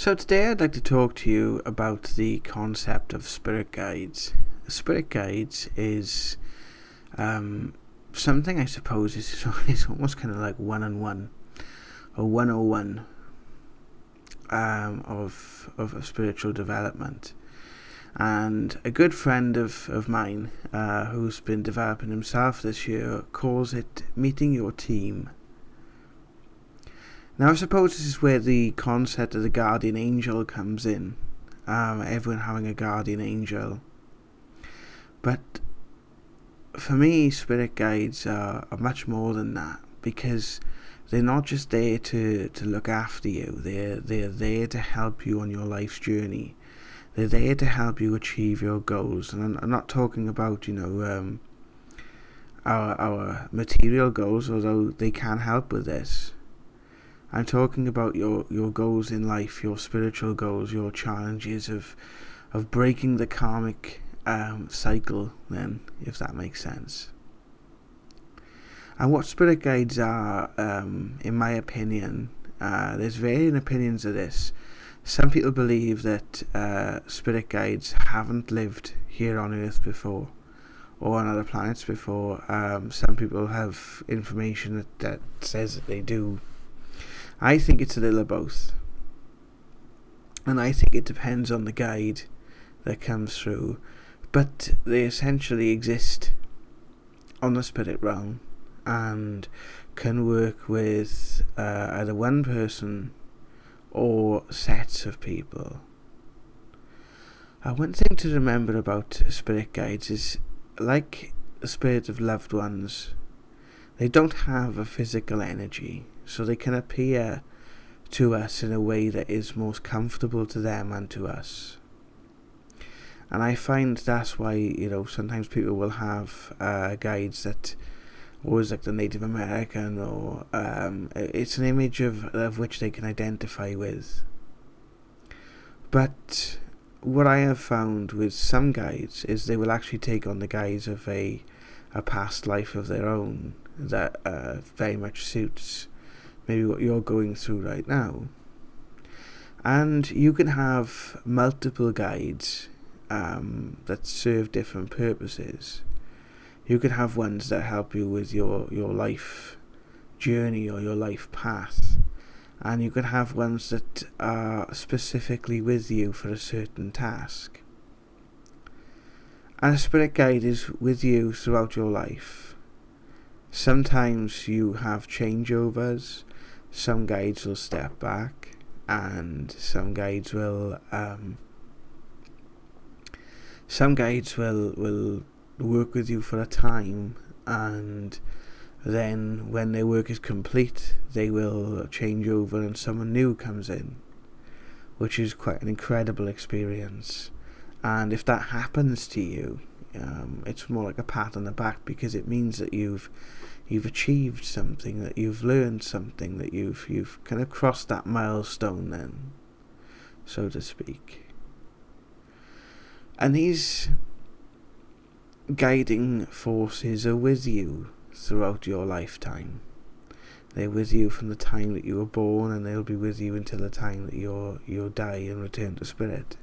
So today I'd like to talk to you about the concept of spirit guides. Spirit guides is something I suppose is almost kind of like one-on-one or 101 of spiritual development. And a good friend of mine who's been developing himself this year calls it meeting your team. Now I suppose this is where the concept of the guardian angel comes in. Everyone having a guardian angel. But for me, spirit guides are much more than that, because they're not just there to look after you. They're there to help you on your life's journey. They're there to help you achieve your goals. And I'm not talking about, our material goals, although they can help with this. I'm talking about your goals in life, your spiritual goals, your challenges of breaking the karmic cycle, then, if that makes sense. And what spirit guides are, in my opinion, there's varying opinions of this. Some people believe that spirit guides haven't lived here on Earth before, or on other planets before. Some people have information that says that they do. I think it's a little of both. And I think it depends on the guide that comes through. But they essentially exist on the spirit realm and can work with either one person or sets of people. One thing to remember about spirit guides is, like the spirits of loved ones, they don't have a physical energy, so they can appear to us in a way that is most comfortable to them and to us. And I find that's why, sometimes people will have guides that always like the Native American, or it's an image of which they can identify with. But what I have found with some guides is they will actually take on the guise of a past life of their own that very much suits maybe what you're going through right now. And you can have multiple guides that serve different purposes. You can have ones that help you with your life journey or your life path, and you can have ones that are specifically with you for a certain task. And a spirit guide is with you throughout your life. Sometimes you have changeovers. Some guides will step back, and some guides will work with you for a time, and then when their work is complete, they will change over and someone new comes in, which is quite an incredible experience. And if that happens to you, it's more like a pat on the back, because it means that you've achieved something, that you've learned something, that you've kind of crossed that milestone then, so to speak. And these guiding forces are with you throughout your lifetime. They're with you from the time that you were born, and they'll be with you until the time that you'll die and return to spirit.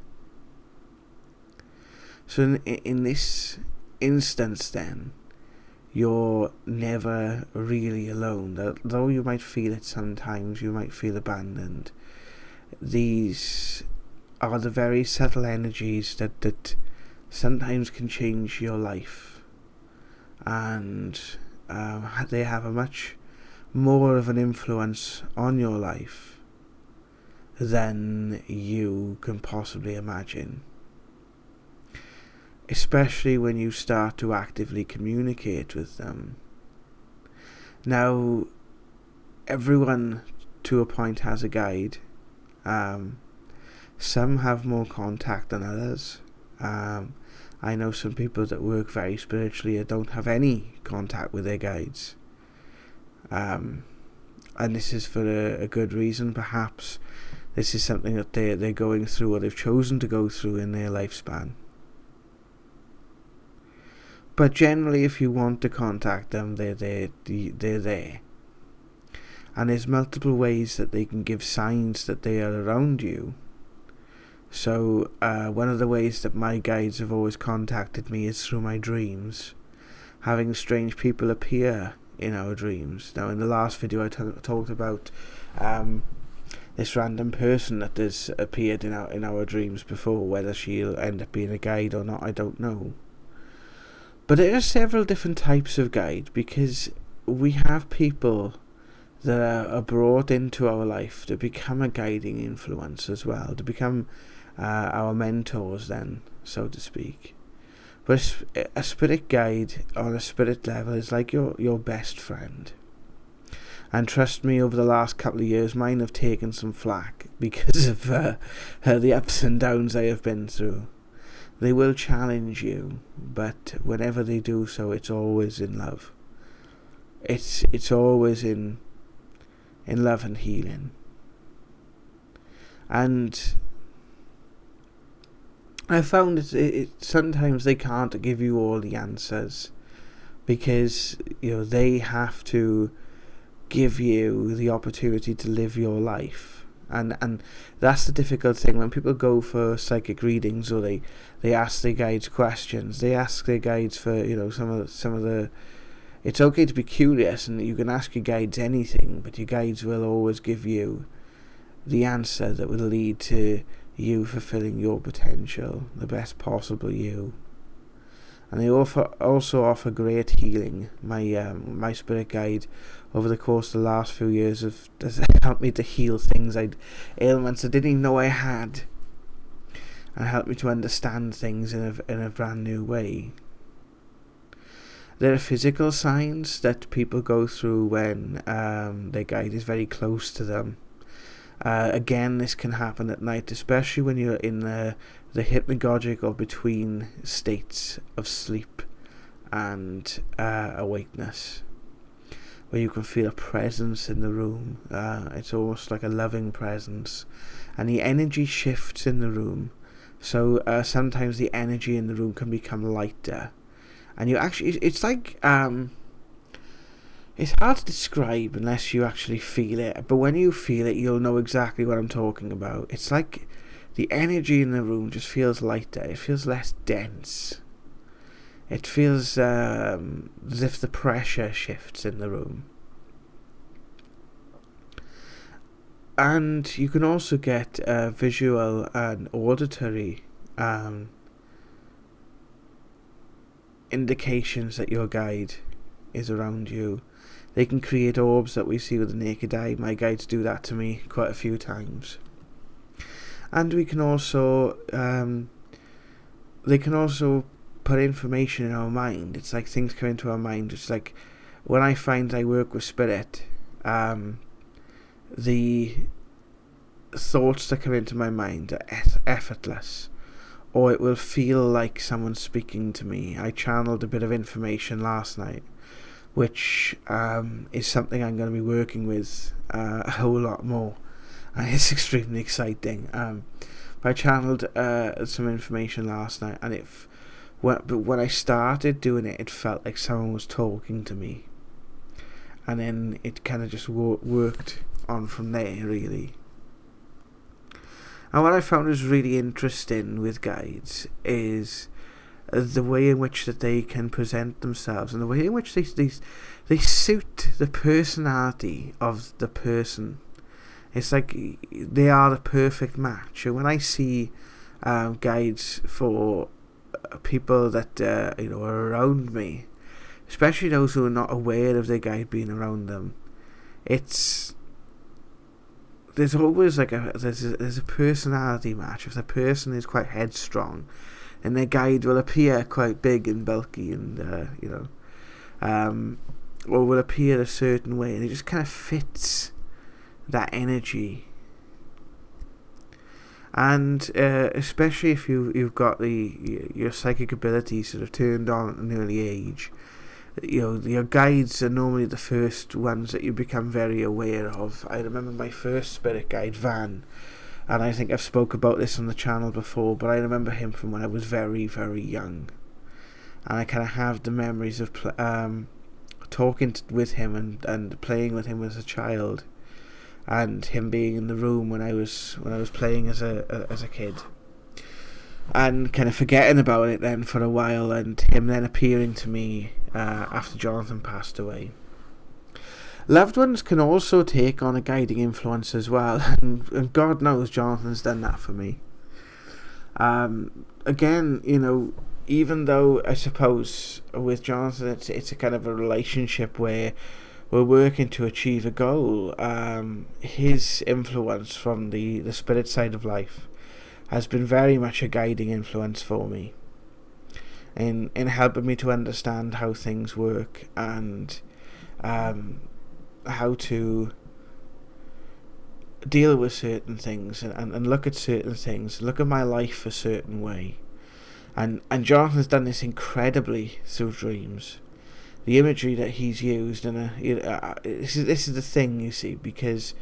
So in this instance then, you're never really alone. Though you might feel it sometimes, you might feel abandoned. These are the very subtle energies that sometimes can change your life, and they have a much more of an influence on your life than you can possibly imagine, especially when you start to actively communicate with them. Now, everyone to a point has a guide. Some have more contact than others. I know some people that work very spiritually and don't have any contact with their guides. And this is for a good reason. Perhaps this is something that they're going through, or they've chosen to go through in their lifespan. But generally, if you want to contact them, they're there. And there's multiple ways that they can give signs that they are around you, So one of the ways that my guides have always contacted me is through my dreams, having strange people appear in our dreams. Now, in the last video, I talked about this random person that has appeared in our dreams before. Whether she'll end up being a guide or not, I don't know. But there are several different types of guide, because we have people that are brought into our life to become a guiding influence as well, to become our mentors then, so to speak. But a spirit guide on a spirit level is like your best friend. And trust me, over the last couple of years, mine have taken some flack because of the ups and downs I have been through. They will challenge you, but whenever they do so, it's always in love. It's always in love and healing. And I found it sometimes they can't give you all the answers, because they have to give you the opportunity to live your life, and that's the difficult thing when people go for psychic readings, or they ask their guides questions. They ask their guides for some of the. It's okay to be curious, and you can ask your guides anything, but your guides will always give you the answer that will lead to you fulfilling your potential, the best possible you. And they also offer great healing. My spirit guide over the course of the last few years has helped me to heal ailments I didn't even know I had, and helped me to understand things in a brand new way. There are physical signs that people go through when their guide is very close to them. Again, this can happen at night, especially when you're in the hypnagogic or between states of sleep and awakeness, where you can feel a presence in the room. It's almost like a loving presence, and the energy shifts in the room. So sometimes the energy in the room can become lighter, and it's like it's hard to describe unless you actually feel it, but when you feel it, you'll know exactly what I'm talking about. It's like the energy in the room just feels lighter. It feels less dense. It feels as if the pressure shifts in the room. And you can also get visual and auditory indications that your guide is around you. They can create orbs that we see with the naked eye. My guides do that to me quite a few times. And we can also they can also put information in our mind. It's like things come into our mind. It's like when I find I work with spirit, the thoughts that come into my mind are effortless, or it will feel like someone's speaking to me. I channeled a bit of information last night, which is something I'm going to be working with a whole lot more, and it's extremely exciting. I channeled some information last night, and but when I started doing it, it felt like someone was talking to me, and then it kind of just worked on from there, really. And what I found is really interesting with guides is the way in which that they can present themselves, and the way in which they suit the personality of the person. It's like they are the perfect match. And when I see guides for people that are around me, especially those who are not aware of their guide being around them, there's always like there's a personality match. If the person is quite headstrong, and their guide will appear quite big and bulky, and or will appear a certain way, and it just kind of fits that energy. And especially if you've got your psychic abilities sort of turned on at an early age, your guides are normally the first ones that you become very aware of. I remember my first spirit guide, Van, and I think I've spoke about this on the channel before, but I remember him from when I was very, very young, and I kind of have the memories of talking with him and playing with him as a child, and him being in the room when I was playing as a kid. and kind of forgetting about it then for a while, and him then appearing to me after Jonathan passed away. Loved ones can also take on a guiding influence as well, and God knows Jonathan's done that for me. Again, even though I suppose with Jonathan it's a kind of a relationship where we're working to achieve a goal, his influence from the spirit side of life has been very much a guiding influence for me in helping me to understand how things work, and how to deal with certain things, and look at certain things, look at my life a certain way. And Jonathan's done this incredibly through dreams. The imagery that he's used, and this is the thing, you see, because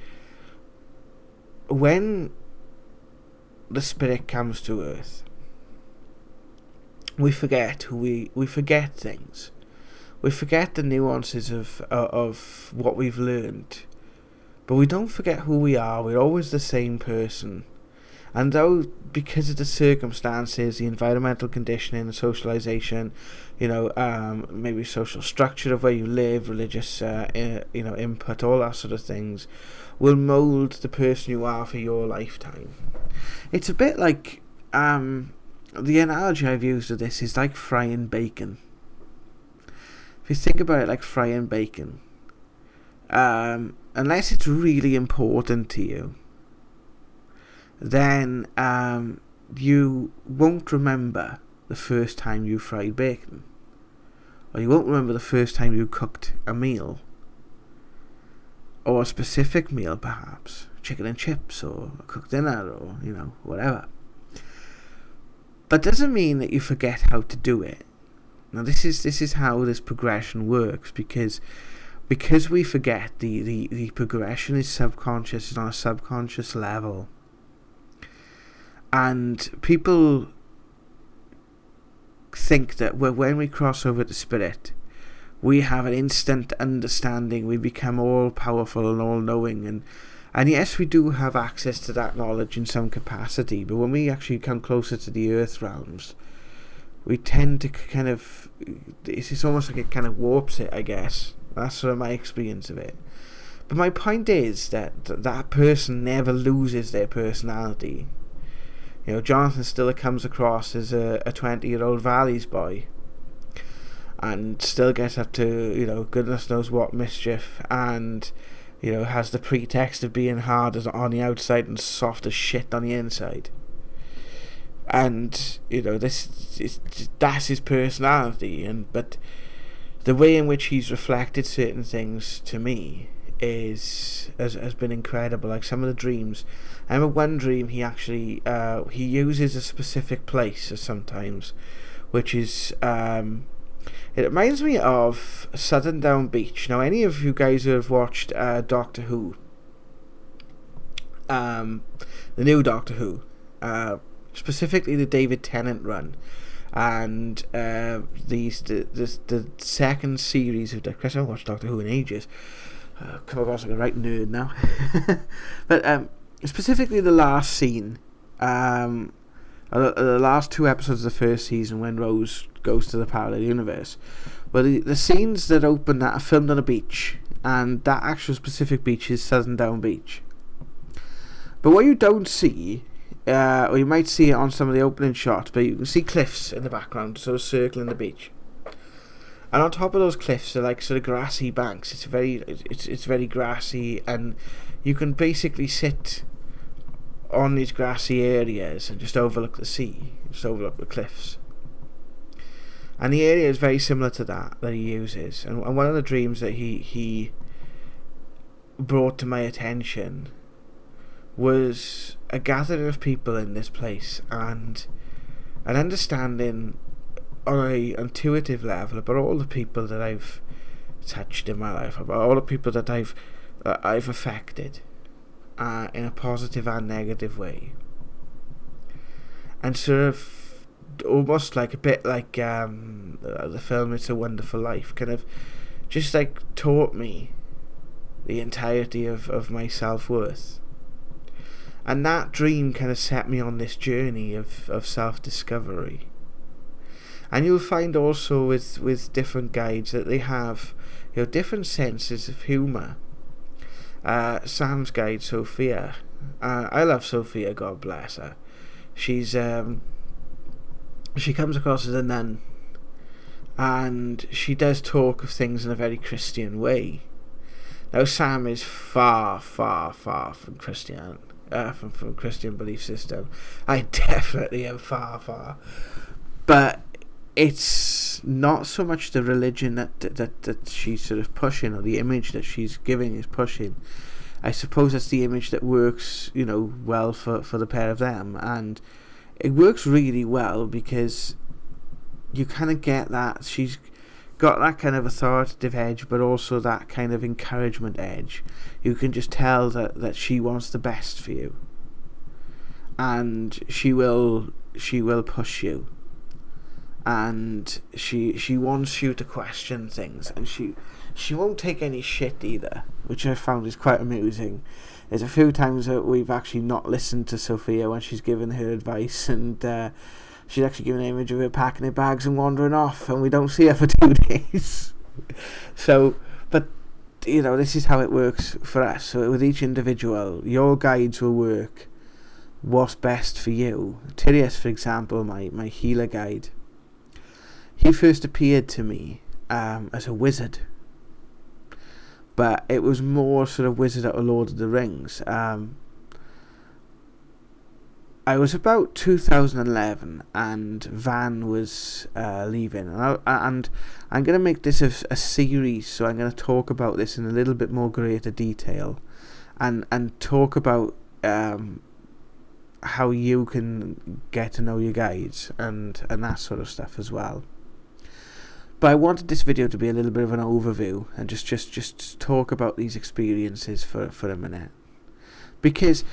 when the spirit comes to earth, we forget we forget things. We forget the nuances of what we've learned, but we don't forget who we are. We're always the same person. And though, because of the circumstances, the environmental conditioning, the socialization, maybe social structure of where you live, religious, input, all that sort of things, will mold the person you are for your lifetime. It's a bit like, the analogy I've used of this is like frying bacon. If you think about it like frying bacon, unless it's really important to you, then you won't remember the first time you fried bacon, or you won't remember the first time you cooked a meal, or a specific meal, perhaps chicken and chips, or a cooked dinner, or whatever. That doesn't mean that you forget how to do it. Now this is how this progression works, because we forget, the progression is subconscious, it's on a subconscious level. And people think that when we cross over to spirit, we have an instant understanding, we become all powerful and all knowing, and yes, we do have access to that knowledge in some capacity, but when we actually come closer to the earth realms, we tend to kind of, it's almost like it kind of warps it, I guess. That's sort of my experience of it. But my point is that person never loses their personality. Jonathan still comes across as a 20-year-old Valleys boy, and still gets up to, goodness knows what mischief, and, has the pretext of being hard on the outside and soft as shit on the inside. And, that's his personality, but the way in which he's reflected certain things to me has been incredible. Like some of the dreams, I remember one dream he actually he uses a specific place sometimes, which is it reminds me of Southern Down Beach. Now, any of you guys who have watched Doctor Who, the new Doctor Who, specifically the David Tennant run, and the second series of Doctor Who. I haven't watched Doctor Who in ages. Come across like a right nerd now. But specifically the last scene, the last two episodes of the first season, when Rose goes to the parallel universe, well, the scenes that open that are filmed on a beach, and that actual specific beach is Southern Down Beach. But what you don't see, or you might see it on some of the opening shots, but you can see cliffs in the background, sort of circling the beach. And on top of those cliffs are like sort of grassy banks. It's very grassy, and you can basically sit on these grassy areas and just overlook the sea, just overlook the cliffs. And the area is very similar to that he uses. And one of the dreams that he brought to my attention was a gathering of people in this place, and an understanding on a intuitive level about all the people that I've touched in my life, about all the people that I've affected in a positive and negative way, and sort of almost like a bit like the film It's a Wonderful Life, kind of just like taught me the entirety of my self-worth. And that dream kind of set me on this journey of self-discovery. And you'll find also with different guides that they have, different senses of humour. Sam's guide, Sophia, I love Sophia, God bless her. She's she comes across as a nun, and she does talk of things in a very Christian way. Now Sam is far, far, far from Christian belief system. I definitely am far, far. But it's not so much the religion that she's sort of pushing, or the image that she's giving is pushing. I suppose that's the image that works, well for the pair of them. And it works really well because you kind of get that she's got that kind of authoritative edge, but also that kind of encouragement edge. You can just tell that she wants the best for you, and she will push you, and she wants you to question things, and she won't take any shit either, which I found is quite amusing. There's a few times that we've actually not listened to Sophia when she's given her advice, and she's actually given an image of her packing her bags and wandering off, and we don't see her for 2 days. So, but this is how it works for us. So with each individual, your guides will work what's best for you. Tyrius, for example, my healer guide, he first appeared to me as a wizard, but it was more sort of wizard out of Lord of the Rings. I was about 2011, and Van was leaving, and I'm going to make this a series, so I'm going to talk about this in a little bit more greater detail, and talk about how you can get to know your guides and that sort of stuff as well. But I wanted this video to be a little bit of an overview and just talk about these experiences for a minute, because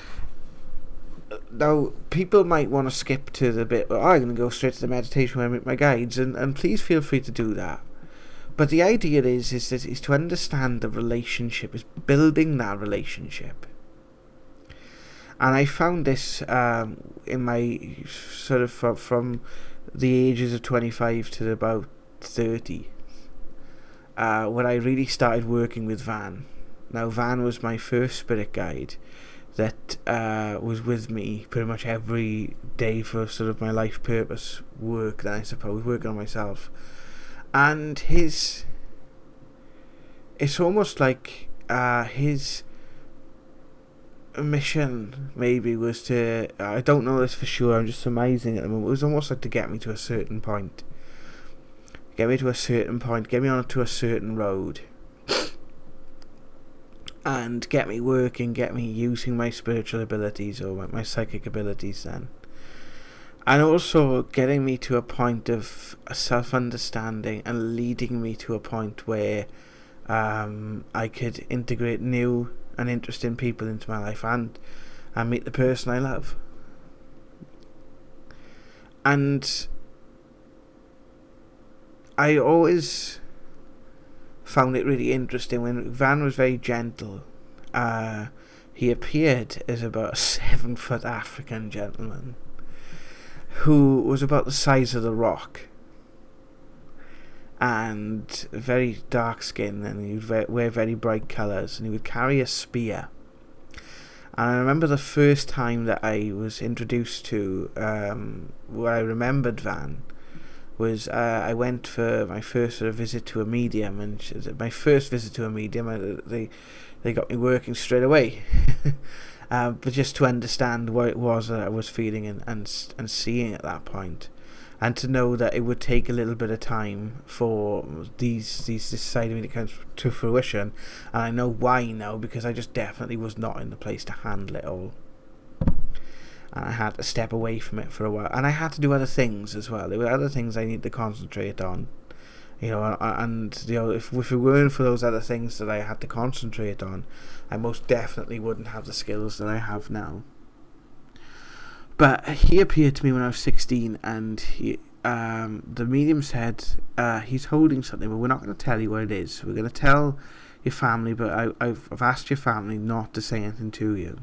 now people might want to skip to the bit where I'm going to go straight to the meditation where I meet my guides, and please feel free to do that. But the idea is to understand the relationship, is building that relationship. And I found this in my sort of from the ages of 25 to about 30, when I really started working with Van. Now Van was my first spirit guide that was with me pretty much every day for sort of my life purpose work, then I suppose, working on myself. And it's almost like his mission maybe was to, I don't know this for sure, I'm just surmising at the moment, it was almost like to get me to a certain point. Get me onto a certain road, and get me working, get me using my spiritual abilities or my psychic abilities then. And also getting me to a point of self-understanding and leading me to a point where I could integrate new and interesting people into my life and meet the person I love. And I always found it really interesting when Van was very gentle. He appeared as about a 7-foot African gentleman who was about the size of the Rock, and very dark skin, and he would wear very bright colours, and he would carry a spear. And I remember the first time that I was introduced to where I remembered Van was I went for my first sort of visit to a medium, and my first visit to a medium, they got me working straight away. But just to understand what it was that I was feeling and seeing at that point, and to know that it would take a little bit of time for this side of me to come to fruition. And I know why now, because I just definitely was not in the place to handle it all. And I had to step away from it for a while, and I had to do other things as well. There were other things I needed to concentrate on, and if it weren't for those other things that I had to concentrate on, I most definitely wouldn't have the skills that I have now. But he appeared to me when I was 16, and the medium said he's holding something, but we're not going to tell you what it is. We're going to tell your family, but I've asked your family not to say anything to you.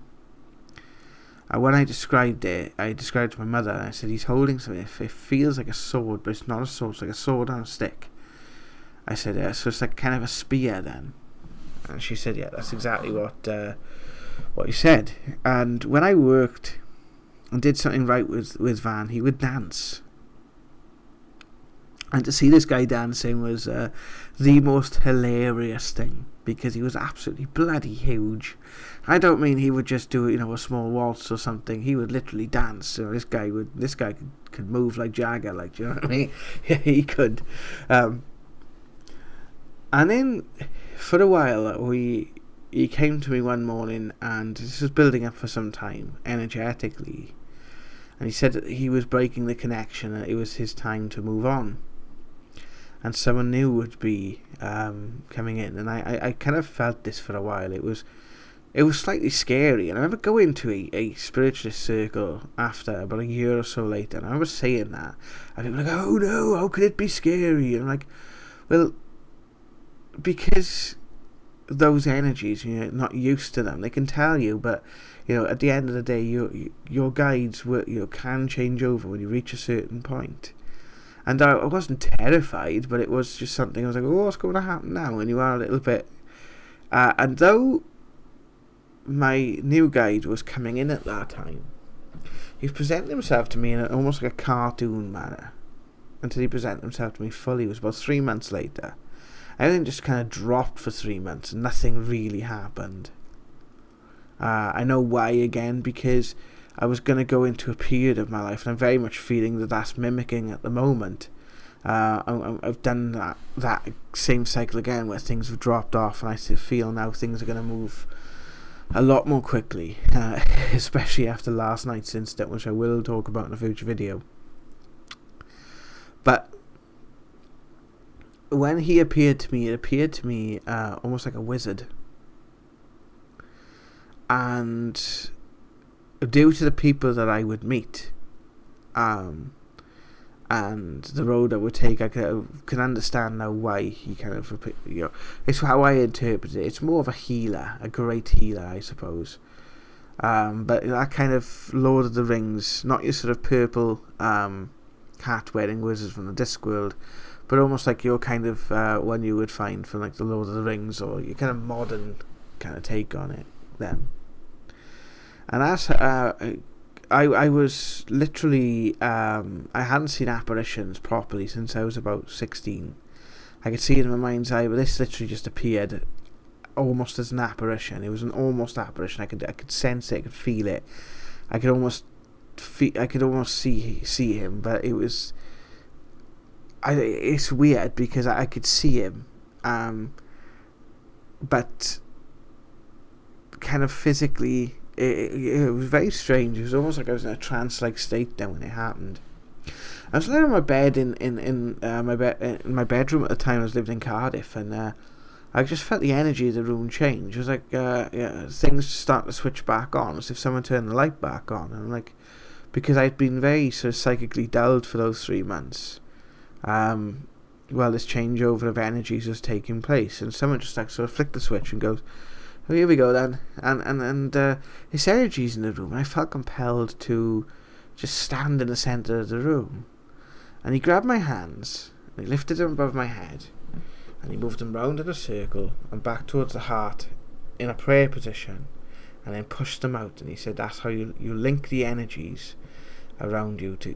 And when I described it to my mother, and I said, he's holding something. It feels like a sword, but it's not a sword. It's like a sword on a stick. I said, yeah, so it's like kind of a spear then. And she said, yeah, that's exactly what he said. And when I worked and did something right with Van, he would dance. And to see this guy dancing was the most hilarious thing, because he was absolutely bloody huge. I don't mean he would just do, a small waltz or something. He would literally dance. So this guy could move like Jagger, like, do you know what I mean? Yeah, he could. And then for a while, he came to me one morning, and this was building up for some time, energetically. And he said that he was breaking the connection, and it was his time to move on. And someone new would be coming in, and I kind of felt this for a while. It was slightly scary, and I remember going to a spiritualist circle after, about a year or so later, and I was saying that, and people were like, oh no, how could it be scary? And I'm like, well, because those energies, you're not used to them. They can tell you, but at the end of the day, your guides can change over when you reach a certain point. And I wasn't terrified, but it was just something I was like, oh, what's going to happen now? And you are a little bit. And though my new guide was coming in at that time, he presented himself to me in almost like a cartoon manner, until he presented himself to me fully. It was about 3 months later. Everything just kind of dropped for 3 months, and nothing really happened. I know why, again, because I was going to go into a period of my life, and I'm very much feeling that that's mimicking at the moment. I've done that same cycle again, where things have dropped off, and I feel now things are going to move a lot more quickly, especially after last night's incident, which I will talk about in a future video. But when he appeared to me, it appeared to me almost like a wizard. And due to the people that I would meet, and the road I would take, I can understand now why he kind of, it's how I interpret it. It's more of a healer, a great healer, I suppose. But that kind of Lord of the Rings, not your sort of purple hat-wearing wizards from the Discworld, but almost like your kind of one you would find from like the Lord of the Rings, or your kind of modern kind of take on it then. And as I was literally, I hadn't seen apparitions properly since I was about 16. I could see it in my mind's eye, but this literally just appeared almost as an apparition. It was an almost apparition. I could sense it, I could feel it. I could almost see him, but it was. It's weird because I could see him, but kind of physically, it was very strange. It was almost like I was in a trance-like state then when it happened. I was laying on my bed in my bedroom at the time. I was living in Cardiff, and I just felt the energy of the room change. It was like things start to switch back on, as if someone turned the light back on. And I'm like, because I'd been very sort of psychically dulled for those 3 months. This changeover of energies was taking place, and someone just like sort of flicked the switch and goes, oh, here we go then, and his energy's in the room, and I felt compelled to just stand in the centre of the room. And he grabbed my hands, and he lifted them above my head, and he moved them round in a circle and back towards the heart in a prayer position, and then pushed them out. And he said, that's how you link the energies around you to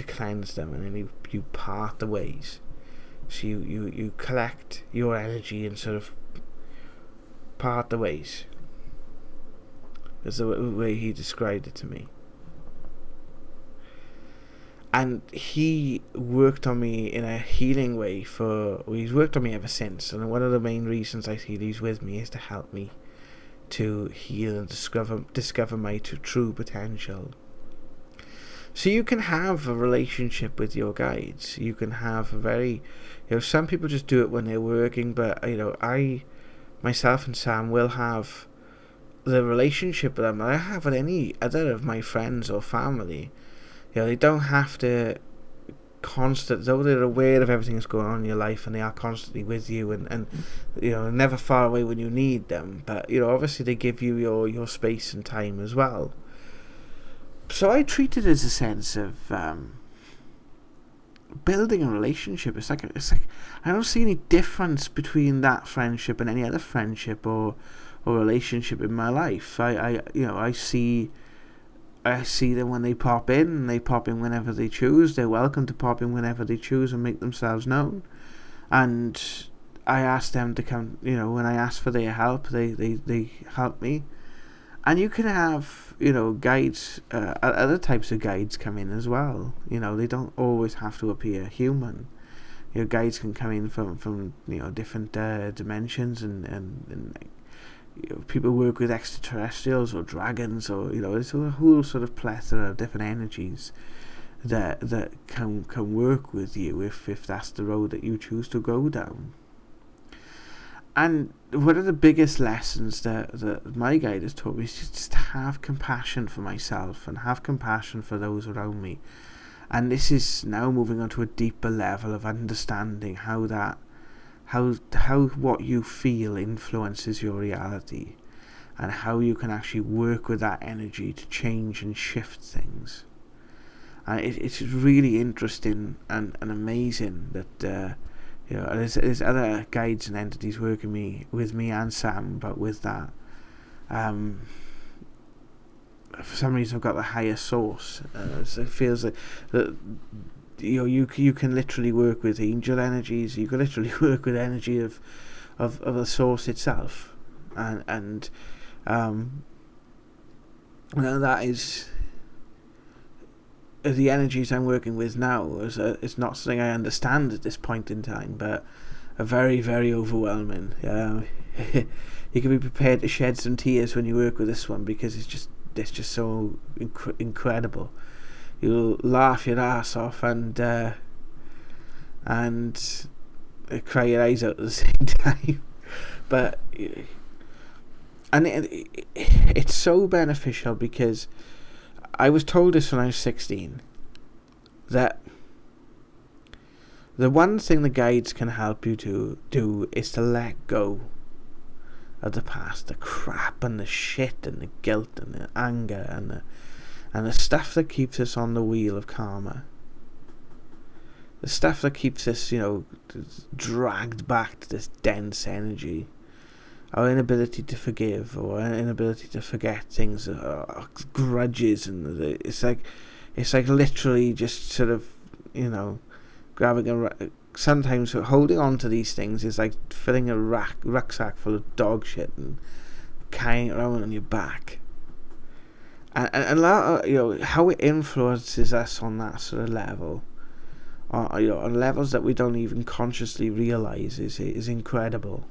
cleanse them, and then you part the ways. So you collect your energy and sort of part the ways. That's the way he described it to me. And he worked on me in a healing way he's worked on me ever since. And one of the main reasons I see he's with me is to help me to heal and discover my true potential. So you can have a relationship with your guides. You can have a very, some people just do it when they're working, but I, myself and Sam will have the relationship with them that I have with any other of my friends or family. They don't have to though they're aware of everything that's going on in your life, and they are constantly with you, and never far away when you need them. But obviously they give you your space and time as well. So I treat it as a sense of building a relationship. It's like I don't see any difference between that friendship and any other friendship or relationship in my life. I see them when they pop in, and they pop in whenever they choose. They're welcome to pop in whenever they choose and make themselves known. And I ask them to come, when I ask for their help, they help me. And you can have, guides, other types of guides come in as well. They don't always have to appear human. Guides can come in from different dimensions, and people work with extraterrestrials or dragons, or it's a whole sort of plethora of different energies that can work with you if that's the road that you choose to go down. And one of the biggest lessons that my guide has taught me is just to have compassion for myself and have compassion for those around me. And this is now moving on to a deeper level of understanding how what you feel influences your reality, and how you can actually work with that energy to change and shift things. And it's really interesting and amazing that there's other guides and entities working with me and Sam, but with that, for some reason I've got the higher source. So it feels like that you can literally work with angel energies. You can literally work with energy of the source itself, and that is the energies I'm working with now. It's not something I understand at this point in time, but are very, very overwhelming. You can be prepared to shed some tears when you work with this one, because it's just so incredible. You'll laugh your ass off and cry your eyes out at the same time. But it's so beneficial, because I was told this when I was 16, that the one thing the guides can help you to do is to let go of the past, the crap and the shit and the guilt and the anger and the stuff that keeps us on the wheel of karma. The stuff that keeps us, dragged back to this dense energy. Our inability to forgive, or our inability to forget things, grudges, and it's like literally just sort of, grabbing sometimes holding on to these things is like filling a rucksack full of dog shit and carrying it around on your back. And how it influences us on that sort of level, on levels that we don't even consciously realize, is incredible.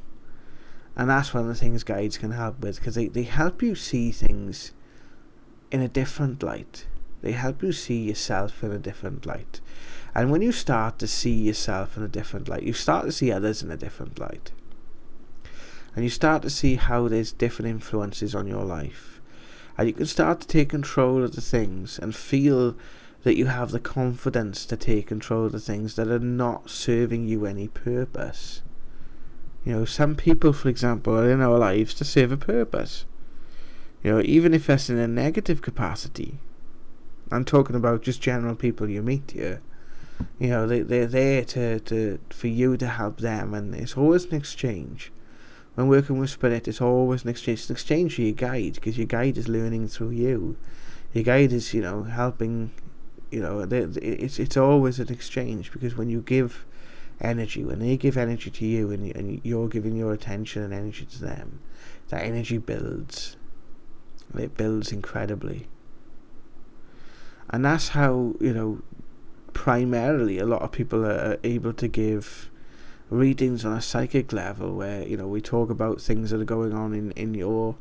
And that's one of the things guides can help with, because they help you see things in a different light. They help you see yourself in a different light. And when you start to see yourself in a different light, you start to see others in a different light. And you start to see how there's different influences on your life. And you can start to take control of the things and feel that you have the confidence to take control of the things that are not serving you any purpose. Some people, for example, are in our lives to serve a purpose. Even if that's in a negative capacity. I'm talking about just general people you meet here. They're there for you to help them, and it's always an exchange. When working with spirit, it's always an exchange. It's an exchange for your guide, because your guide is learning through you. Your guide is, helping. It's always an exchange, because when you give energy, when they give energy to you, and you're giving your attention and energy to them, that energy builds. It builds incredibly. And that's how, primarily a lot of people are able to give readings on a psychic level, where, we talk about things that are going on in your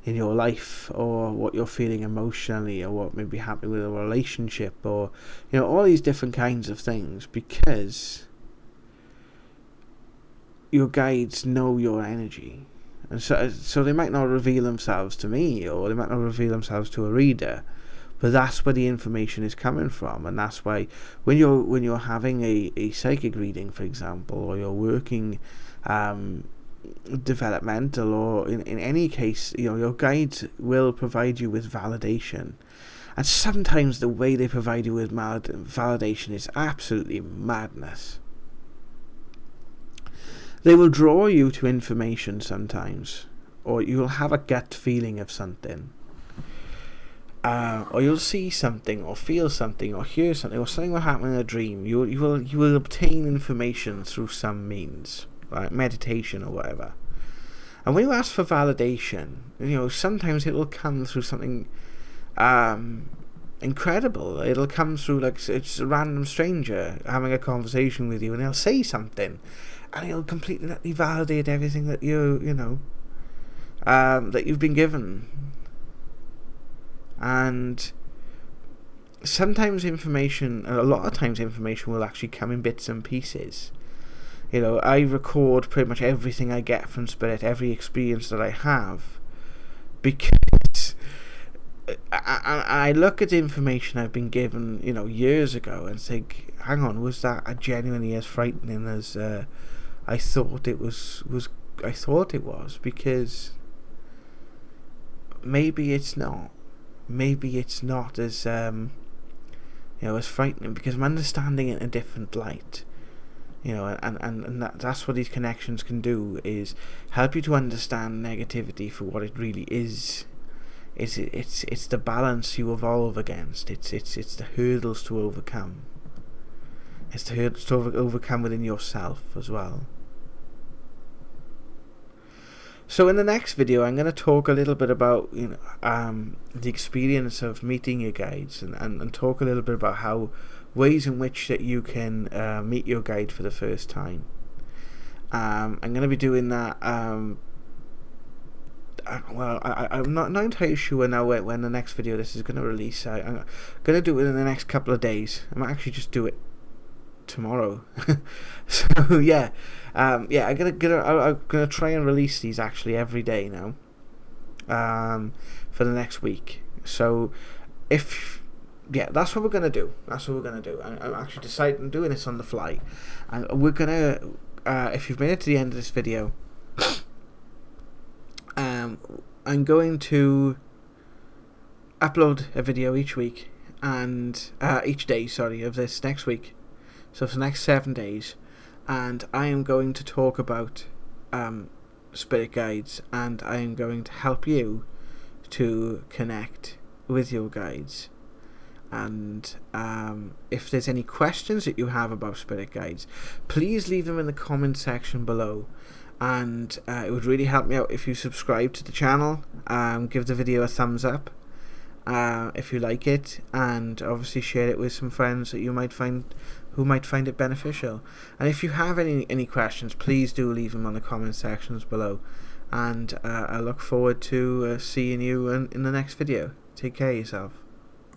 life, or what you're feeling emotionally, or what may be happening with a relationship, or, all these different kinds of things, because your guides know your energy. And so they might not reveal themselves to me, or they might not reveal themselves to a reader, But that's where the information is coming from, and that's why when you're having a psychic reading, for example, or you're working developmental, or in any case, your guides will provide you with validation. And sometimes the way they provide you with validation is absolutely madness. They will draw you to information sometimes, or you'll have a gut feeling of something, or you'll see something, or feel something, or hear something, or something will happen in a dream. You will obtain information through some means, like meditation or whatever. And when you ask for validation, sometimes it will come through something incredible. It'll come through like it's a random stranger having a conversation with you, and they'll say something, and it'll completely validate everything that that you've been given. And sometimes information, a lot of times information will actually come in bits and pieces. I record pretty much everything I get from Spirit, every experience that I have, because I look at the information I've been given, years ago, and think, hang on, was that genuinely as frightening as I thought it was? I thought it was, because maybe it's not. Maybe it's not as as frightening, because I'm understanding it in a different light. And that's what these connections can do, is help you to understand negativity for what it really is. It's the balance you evolve against. It's the hurdles to overcome. It's the hurdles to overcome within yourself as well. So in the next video, I'm going to talk a little bit about the experience of meeting your guides, and talk a little bit about how ways in which that you can meet your guide for the first time. I'm going to be doing that. I'm not entirely sure now when the next video this is going to release. I'm going to do it in the next couple of days. I might actually just do it tomorrow. So yeah, I'm gonna try and release these actually every day now, for the next week. So that's what we're gonna do. I'm actually deciding, doing this on the fly, and we're gonna. If you've made it to the end of this video, I'm going to upload a video each week, and each day, of this next week. So for the next 7 days, and I am going to talk about spirit guides, and I am going to help you to connect with your guides. And if there's any questions that you have about spirit guides, please leave them in the comment section below. And it would really help me out if you subscribe to the channel, give the video a thumbs up if you like it, and obviously share it with some friends that you might find who might find it beneficial. And if you have any questions, please do leave them on the comment sections below, and I look forward to seeing you in the next video. Take care of yourself.